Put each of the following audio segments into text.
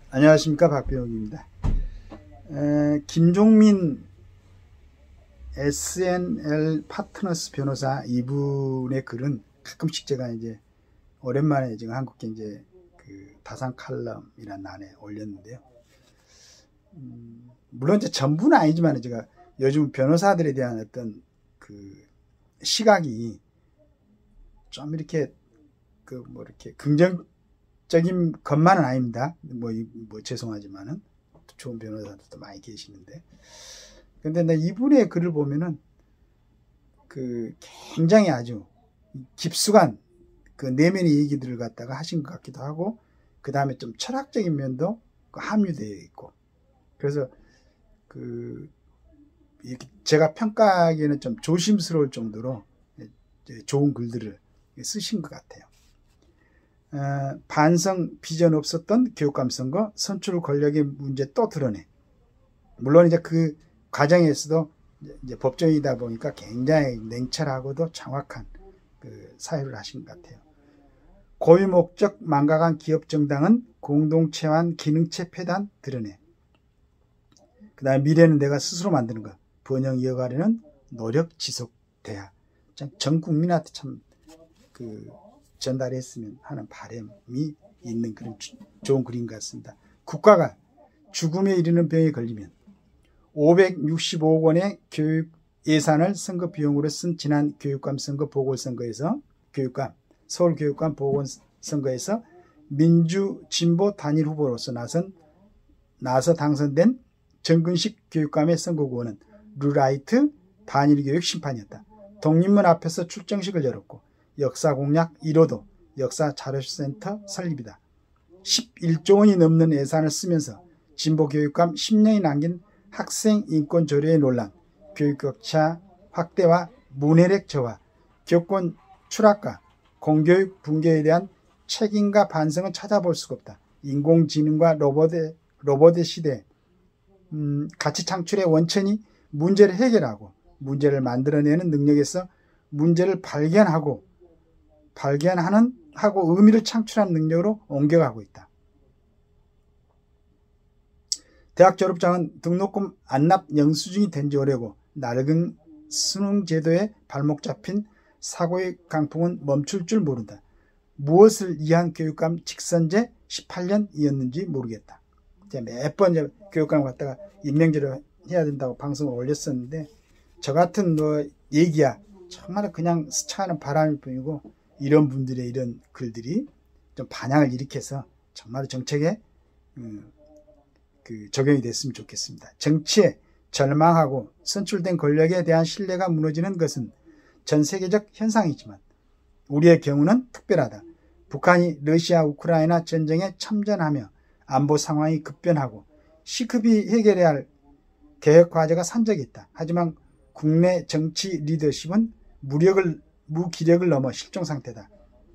안녕하십니까, 박병욱입니다. 김종민 SNL 파트너스 변호사 이분의 글은 가끔씩 제가 이제 오랜만에 지금 한국경제 그 다산 칼럼이라는 안에 올렸는데요. 물론 이제 전부는 아니지만 제가 요즘 변호사들에 대한 어떤 그 시각이 좀 이렇게 이렇게 긍정적인 것만은 아닙니다. 뭐 죄송하지만은 좋은 변호사들도 많이 계시는데, 근데 이분의 글을 보면은 굉장히 아주 깊숙한 내면의 얘기들을 갖다가 하신 것 같기도 하고, 그 다음에 좀 철학적인 면도 함유되어 있고, 그래서 제가 평가하기에는 좀 조심스러울 정도로 좋은 글들을 쓰신 것 같아요. 반성 비전 없었던 교육감 선거, 선출 권력의 문제 또 드러내. 물론 이제 그 과정에서도 이제 법조인이다 보니까 굉장히 냉철하고도 정확한 사유를 하신 것 같아요. 고유 목적 망각한 기업 정당은 공동체와 기능체 폐단 드러내. 그 다음에 미래는 내가 스스로 만드는 것, 번영 이어가려는 노력 지속돼야. 전 국민한테 참 전달했으면 하는 바람이 있는 그런 좋은 글인 것 같습니다. 국가가 죽음에 이르는 병에 걸리면 565억 원의 교육 예산을 선거 비용으로 쓴 지난 교육감 선거 보궐선거에서 서울교육감 보궐선거에서 민주 진보 단일 후보로서 나서 당선된 정근식 교육감의 선거구원은 루라이트 반일교육 심판이었다. 독립문 앞에서 출정식을 열었고 역사 공약 1호도 역사 자료센터 설립이다. 11조 원이 넘는 예산을 쓰면서 진보 교육감 10년이 남긴 학생 인권 조례의 논란, 교육 격차 확대와 문해력 저하, 교권 추락과 공교육 붕괴에 대한 책임과 반성은 찾아볼 수가 없다. 인공지능과 로봇의 시대, 가치 창출의 원천이 문제를 해결하고 문제를 만들어내는 능력에서 문제를 발견하고 의미를 창출하는 능력으로 옮겨가고 있다. 대학 졸업장은 등록금 안납 영수증이 된 지 오래고 낡은 수능제도에 발목 잡힌 사고의 강풍은 멈출 줄 모른다. 무엇을 위한 교육감 직선제 18년이었는지 모르겠다. 제가 매번 교육감 갖다가 임명제로 해야 된다고 방송을 올렸었는데, 저 같은 얘기야 정말 그냥 스쳐가는 바람일 뿐이고, 이런 분들의 이런 글들이 좀 반향을 일으켜서 정말 정책에 적용이 됐으면 좋겠습니다. 정치에 절망하고 선출된 권력에 대한 신뢰가 무너지는 것은 전 세계적 현상이지만 우리의 경우는 특별하다. 북한이 러시아 우크라이나 전쟁에 참전하며 안보 상황이 급변하고 시급히 해결해야 할 개혁 과제가 산적이 있다. 하지만 국내 정치 리더십은 무기력을 넘어 실종 상태다.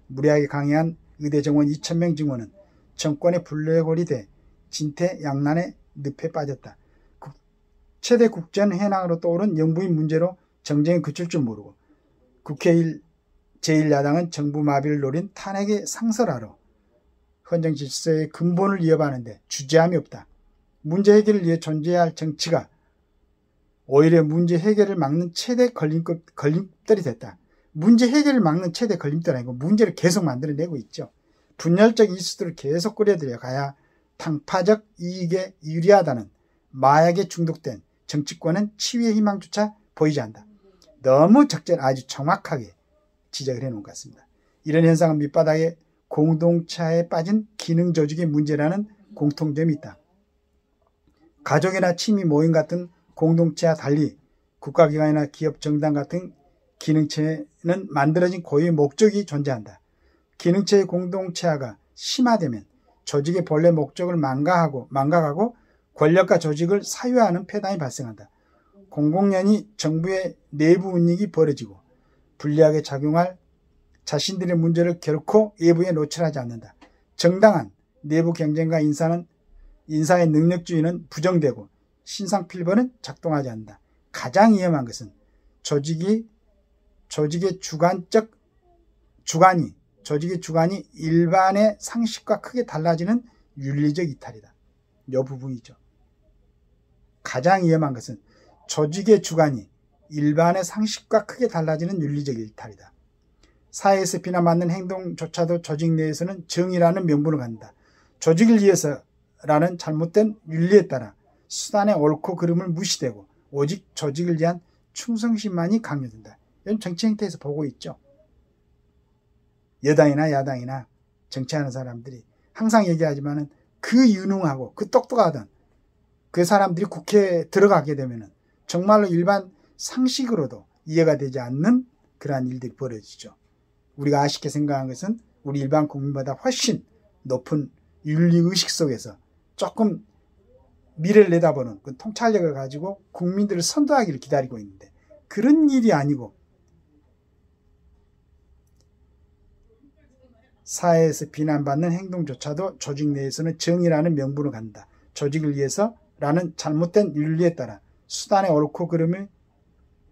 무리하게 강행한 의대 정원 2,000명 증원은 정권의 블랙홀이 돼 진퇴양난의 늪에 빠졌다. 최대 국전 현황으로 떠오른 영부인 문제로 정쟁이 그칠 줄 모르고 국회 제1야당은 정부 마비를 노린 탄핵에 상설하러 헌정 질서의 근본을 이어가는데 주저함이 없다. 문제 해결을 위해 존재해야 할 정치가 오히려 문제 해결을 막는 최대 걸림돌이 됐다. 문제 해결을 막는 최대 걸림돌이 아니고 문제를 계속 만들어내고 있죠. 분열적 이슈들을 계속 끌어들여 가야 당파적 이익에 유리하다는 마약에 중독된 정치권은 치유의 희망조차 보이지 않는다. 너무 아주 정확하게 지적을 해놓은 것 같습니다. 이런 현상은 밑바닥에 공동체에 빠진 기능 조직의 문제라는 공통점이 있다. 가족이나 취미 모임 같은 공동체와 달리 국가기관이나 기업 정당 같은 기능체는 만들어진 고유의 목적이 존재한다. 기능체의 공동체화가 심화되면 조직의 본래 목적을 망각하고 권력과 조직을 사유화하는 폐단이 발생한다. 공공연히 정부의 내부 운익이 벌어지고 불리하게 작용할 자신들의 문제를 결코 외부에 노출하지 않는다. 정당한 내부 경쟁과 인사의 능력주의는 부정되고 신상필벌은 작동하지 않는다. 가장 위험한 것은 조직의 주관이 일반의 상식과 크게 달라지는 윤리적 이탈이다. 요 부분이죠. 가장 위험한 것은 조직의 주관이 일반의 상식과 크게 달라지는 윤리적 일탈이다. 사회에서 비난받는 행동조차도 조직 내에서는 정의라는 명분을 갖는다. 조직을 위해서라는 잘못된 윤리에 따라 수단의 옳고 그름을 무시되고 오직 조직을 위한 충성심만이 강요된다. 이런 정치 행태에서 보고 있죠. 여당이나 야당이나 정치하는 사람들이 항상 얘기하지만은 그 유능하고 그 똑똑하던 그 사람들이 국회에 들어가게 되면은 정말로 일반 상식으로도 이해가 되지 않는 그러한 일들이 벌어지죠. 우리가 아쉽게 생각한 것은 우리 일반 국민보다 훨씬 높은 윤리의식 속에서 조금 미래를 내다보는 그 통찰력을 가지고 국민들을 선도하기를 기다리고 있는데 그런 일이 아니고 사회에서 비난받는 행동조차도 조직 내에서는 정의라는 명분을 갖는다. 조직을 위해서라는 잘못된 윤리에 따라 수단의 옳고 그름을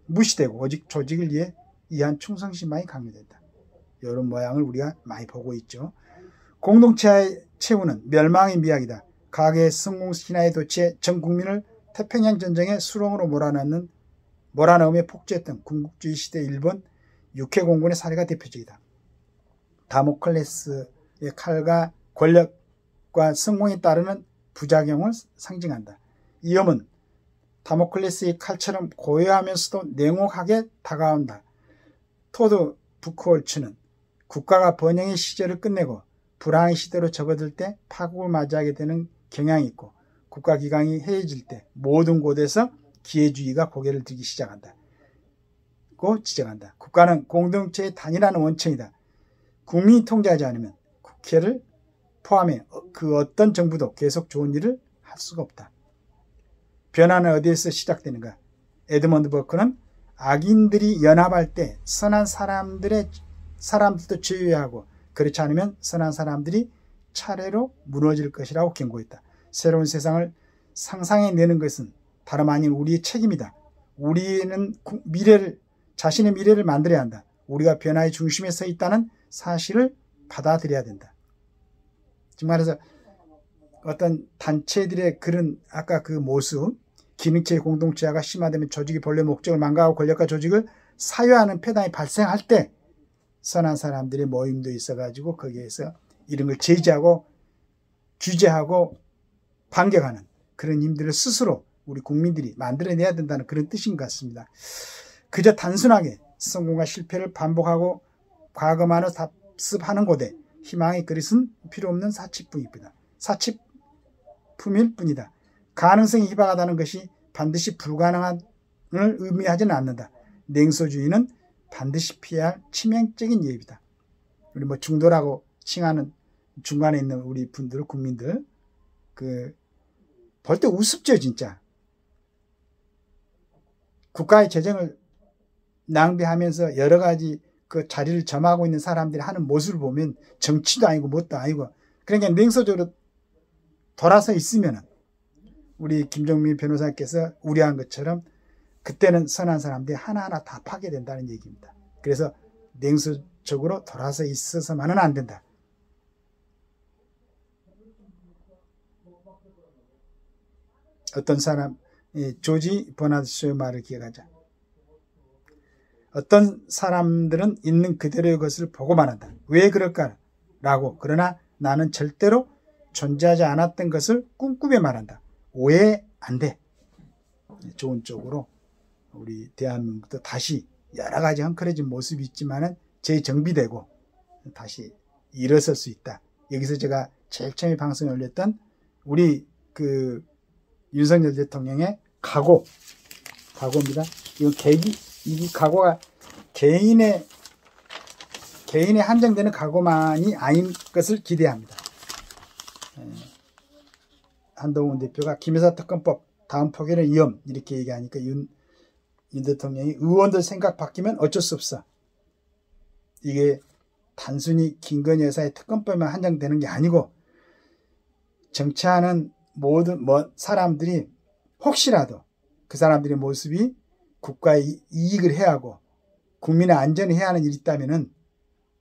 무시되고 오직 조직을 위해 이한 충성심만이 강요된다. 이런 모양을 우리가 많이 보고 있죠. 공동체의 최후는 멸망의 미학이다. 과거의 성공 신화에 도취해 전 국민을 태평양 전쟁의 수렁으로 몰아넣으며 폭주했던 군국주의 시대 일본 육해공군의 사례가 대표적이다. 다모클레스의 칼과 권력과 성공에 따르는 부작용을 상징한다. 이 염은 다모클레스의 칼처럼 고요하면서도 냉혹하게 다가온다. 토드 부크홀츠는 국가가 번영의 시절을 끝내고 불황의 시대로 접어들 때 파국을 맞이하게 되는 경향이 있고 국가기강이 해해질 때 모든 곳에서 기회주의가 고개를 들기 시작한다고 지적한다. 국가는 공동체의 단일한 원천이다. 국민이 통제하지 않으면 국회를 포함해 그 어떤 정부도 계속 좋은 일을 할 수가 없다. 변화는 어디에서 시작되는가? 에드먼드 버크는 악인들이 연합할 때 선한 사람들도 제외하고 그렇지 않으면 선한 사람들이 차례로 무너질 것이라고 경고했다. 새로운 세상을 상상해내는 것은 다름 아닌 우리의 책임이다. 우리는 자신의 미래를 만들어야 한다. 우리가 변화의 중심에 서 있다는 사실을 받아들여야 된다. 지금 말해서 어떤 단체들의 그런 아까 그 모습, 기능체의 공동체화가 심화되면 조직이 본래 목적을 망가하고 권력과 조직을 사유하는 패단이 발생할 때 선한 사람들의 모임도 있어가지고 거기에서 이런 걸 제지하고 규제하고 반격하는 그런 힘들을 스스로 우리 국민들이 만들어내야 된다는 그런 뜻인 것 같습니다. 그저 단순하게 성공과 실패를 반복하고 과거만을 답습하는 곳에 희망의 그릇은 필요 없는 사치품입니다. 사치품일 뿐이다. 가능성이 희박하다는 것이 반드시 불가능함을 의미하지는 않는다. 냉소주의는 반드시 피해야 할 치명적인 예입이다. 우리 중도라고 칭하는 중간에 있는 우리 분들, 국민들, 볼 때 우습죠, 진짜. 국가의 재정을 낭비하면서 여러 가지 그 자리를 점하고 있는 사람들이 하는 모습을 보면 정치도 아니고 뭣도 아니고, 그러니까 냉소적으로 돌아서 있으면은 우리 김종민 변호사께서 우려한 것처럼 그때는 선한 사람들이 하나하나 다 파괴된다는 얘기입니다. 그래서 냉소적으로 돌아서 있어서만은 안 된다. 어떤 사람, 조지 버나드 쇼의 말을 기억하자. 어떤 사람들은 있는 그대로의 것을 보고 말한다. 왜 그럴까라고. 그러나 나는 절대로 존재하지 않았던 것을 꿈꾸며 말한다. 오해 안 돼. 좋은 쪽으로 우리 대한민국도 다시 여러 가지 헝클어진 모습이 있지만은 재정비되고 다시 일어설 수 있다. 여기서 제가 제일 처음에 방송에 올렸던 우리 윤석열 대통령의 각오입니다. 이 각오가 개인에 한정되는 각오만이 아닌 것을 기대합니다. 한동훈 대표가 김여사 특검법 다음 포기는 위험 이렇게 얘기하니까 윤 대통령이 의원들 생각 바뀌면 어쩔 수 없어. 이게 단순히 김건희 여사의 특검법만 한정되는 게 아니고 정치하는 모든 사람들이 혹시라도 그 사람들의 모습이 국가의 이익을 해하고 국민의 안전을 해야 하는 일이 있다면은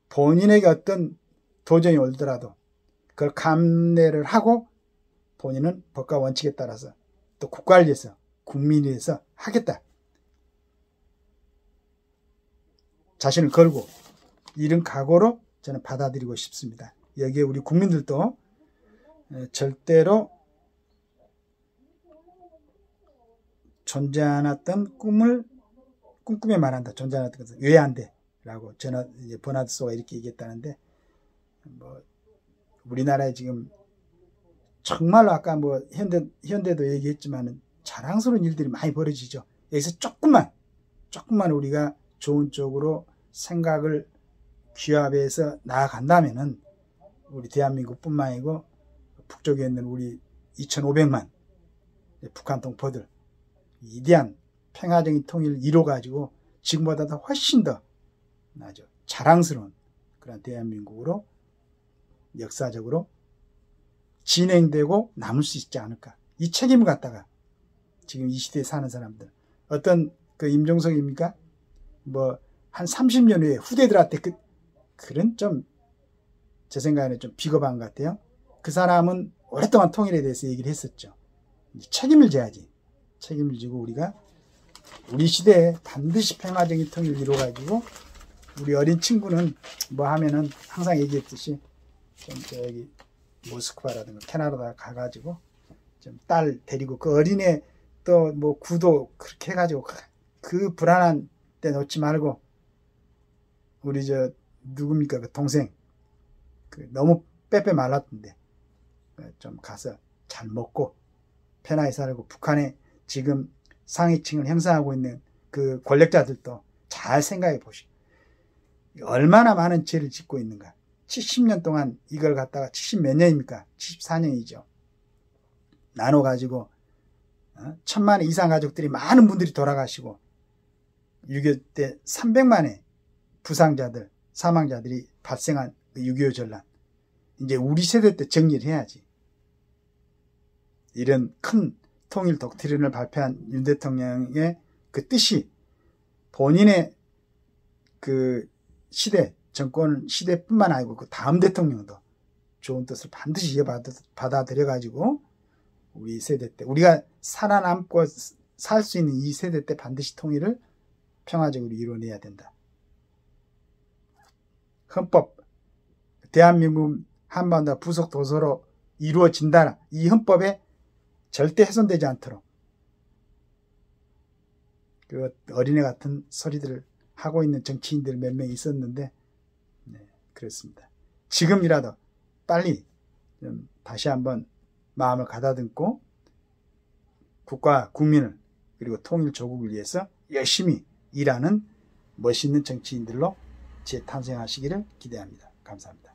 본인에게 어떤 도전이 오더라도 그걸 감내를 하고 본인은 법과 원칙에 따라서 또 국가를 위해서 국민을 위해서 하겠다. 자신을 걸고 이런 각오로 저는 받아들이고 싶습니다. 여기에 우리 국민들도 절대로 존재 않았던 꿈을 꿈꾸며 말한다. 존재 않았던 것은 왜 안 돼? 라고 버나드소가 이렇게 얘기했다는데, 우리나라에 지금 정말로 아까 현대도 얘기했지만 자랑스러운 일들이 많이 벌어지죠. 여기서 조금만 우리가 좋은 쪽으로 생각을 규합해서 나아간다면은 우리 대한민국뿐만 아니고 북쪽에 있는 우리 2,500만 북한 동포들 위대한 평화적인 통일을 이뤄가지고 지금보다도 훨씬 더 아주 자랑스러운 그런 대한민국으로 역사적으로 진행되고 남을 수 있지 않을까. 이 책임을 갖다가 지금 이 시대에 사는 사람들, 어떤 임종석입니까? 한 30년 후에 후대들한테 그런 좀 제 생각에는 좀 비겁한 것 같아요. 그 사람은 오랫동안 통일에 대해서 얘기를 했었죠. 책임을 져야지. 책임을 지고 우리가 우리 시대에 반드시 평화적인 통일을 이루어가지고 우리 어린 친구는 하면은 항상 얘기했듯이 좀 저기 모스크바라든가 캐나다 가가지고 좀 딸 데리고 그 어린애 또 구도 그렇게 해가지고 그 불안한 때 놓지 말고 우리 누굽니까 그 동생 너무 빼빼 말랐던데 좀 가서 잘 먹고 편하게 살고 북한에 지금 상위층을 형성하고 있는 그 권력자들도 잘 생각해 보시고 얼마나 많은 죄를 짓고 있는가. 70년 동안 이걸 갖다가 70 몇 년입니까? 74년이죠. 나눠가지고 1,000만 이상 가족들이 많은 분들이 돌아가시고 6.25 때 300만의 부상자들, 사망자들이 발생한 6.25 전란. 이제 우리 세대 때 정리를 해야지. 이런 큰 통일 독트린을 발표한 윤 대통령의 그 뜻이 본인의 그 정권 시대뿐만 아니고 그 다음 대통령도 좋은 뜻을 반드시 받아들여가지고 우리 세대 때 우리가 살아남고 살 수 있는 이 세대 때 반드시 통일을 평화적으로 이뤄내야 된다. 헌법, 대한민국 한반도 부속 도서로 이루어진다. 이 헌법에 절대 훼손되지 않도록 그 어린애 같은 소리들을 하고 있는 정치인들 몇 명 있었는데 그렇습니다. 지금이라도 빨리 좀 다시 한번 마음을 가다듬고 국가 국민을 그리고 통일 조국을 위해서 열심히 일하는 멋있는 정치인들로 재탄생하시기를 기대합니다. 감사합니다.